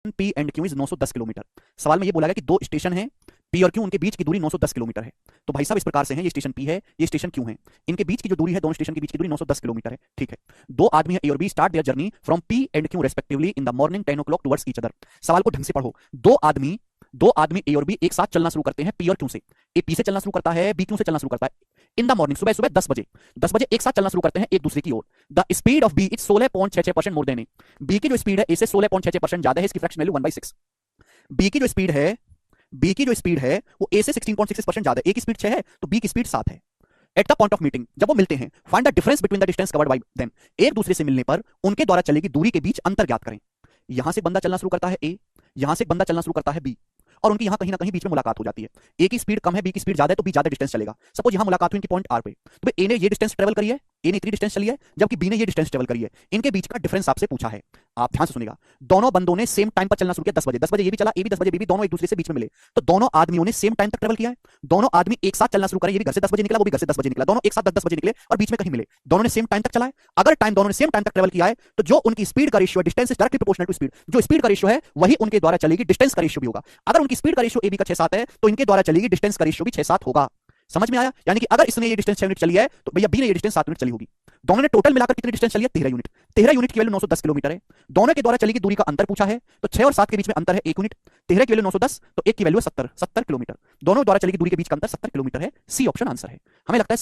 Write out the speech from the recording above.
P and Q is 910 kilometre. सवाल में ये बोला गया कि दो स्टेशन हैं पी और क्यू, उनके बीच की दूरी 910 किलोमीटर है। तो भाई साहब इस प्रकार से है, ये स्टेशन पी है, ये स्टेशन क्यू है, इनके बीच की जो दूरी है, दोनों स्टेशन के बीच की दूरी 910 किलोमीटर है। ठीक है, दो आदमी ए और B start their journey from P and Q respectively in the morning 10 o'clock towards each other. सवाल को ढंग से पढ़ो। दो आदमी ए और बी एक साथ चलना शुरू करते हैं पी और क्यू से। ए पी से चलना शुरू करता है, बी क्यू से चलना शुरू करता है। इन द मॉर्निंग, सुबह सुबह 10 बजे एक साथ चलना शुरू करते हैं एक दूसरे की ओर। The speed of B is 16.66% more than A. B की जो स्पीड है ए से 16.66% ज्यादा है, इसकी फ्रैक्शन वैल्यू 1/6। बी की जो स्पीड है बी की जो स्पीड है वो ए से 16.66% ज्यादा है। ए की स्पीड 6 है तो बी की स्पीड 7 है। At the point of meeting, जब वो मिलते हैं, find the difference between the distance covered by them. एक दूसरे से मिलने पर उनके द्वारा चलेगी दूरी के बीच अंतर ज्ञात करें। यहां से बंदा चलना शुरू करता है ए, यहां से बंदा चलना शुरू करता है बी, और उनकी यहां कहीं ना कहीं बीच में मुलाकात हो जाती है। ए की स्पीड कम है, बी की स्पीड ज्यादा है, तो बी ज्यादा डिस्टेंस चलेगा। सपोज यहां मुलाकात हुई इनकी पॉइंट आर पे, तो ए ने ये डिस्टेंस ट्रेवल करी है, ए ने इतनी डिस्टेंस चली है, जबकि बी ने ये डिस्टेंस ट्रेवल करी है। इनके बीच का डिफरेंस आपसे पूछा है। आप ध्यान से सुनिएगा। दोनों बंदों ने सेम टाइम पर चलना शुरू किया 10 बजे। 10 बजे ये भी चला, ए भी 10 बजे, बी भी, दोनों एक दूसरे से बीच में मिले, तो दोनों आदमियों ने सेम टाइम तक ट्रेवल किया है। दोनों आदमी एक साथ चलना शुरू करे, ये भी घर से 10 बजे निकला, वो भी घर से 10 बजे निकला, दोनों एक साथ 10 बजे निकले और बीच में कहीं मिले। दोनों ने सेम टाइम तक चला है। अगर टाइम दोनों ने सेम टाइम तक ट्रेवल किया है, तो जो उनकी स्पीड का रेशियो है, distance is directly proportional to speed, जो स्पीड का रेशियो है वही उनके द्वारा चलेगी डिस्टेंस का रेशियो भी होगा। अगर उनकी स्पीड का रेशियो ए बी का 6-7 है, तो इनके द्वारा चलेगी डिस्टेंस का रेशियो भी 6-7 होगा। समझ में आया? यानी कि अगर इसने ये डिस्टेंस 6 मिनट चली है, तो भैया बी ने ये डिस्टेंस 7 मिनट चली होगी। दोनों ने टोटल मिलाकर कितनी डिस्टेंस चली है? 13 यूनिट। 13 यूनिट की वैल्यू 910 किलोमीटर है। दोनों के द्वारा चली गई दूरी का अंतर पूछा है, तो 6 और 7 के बीच में अंतर है 1 यूनिट। 13 की वैल्यू 910, तो 1 की वैल्यू है 70 किलोमीटर। दोनों द्वारा चली गई दूरी के बीच का अंतर 70 किलोमीटर है। सी ऑप्शन आंसर है। हमें लगता है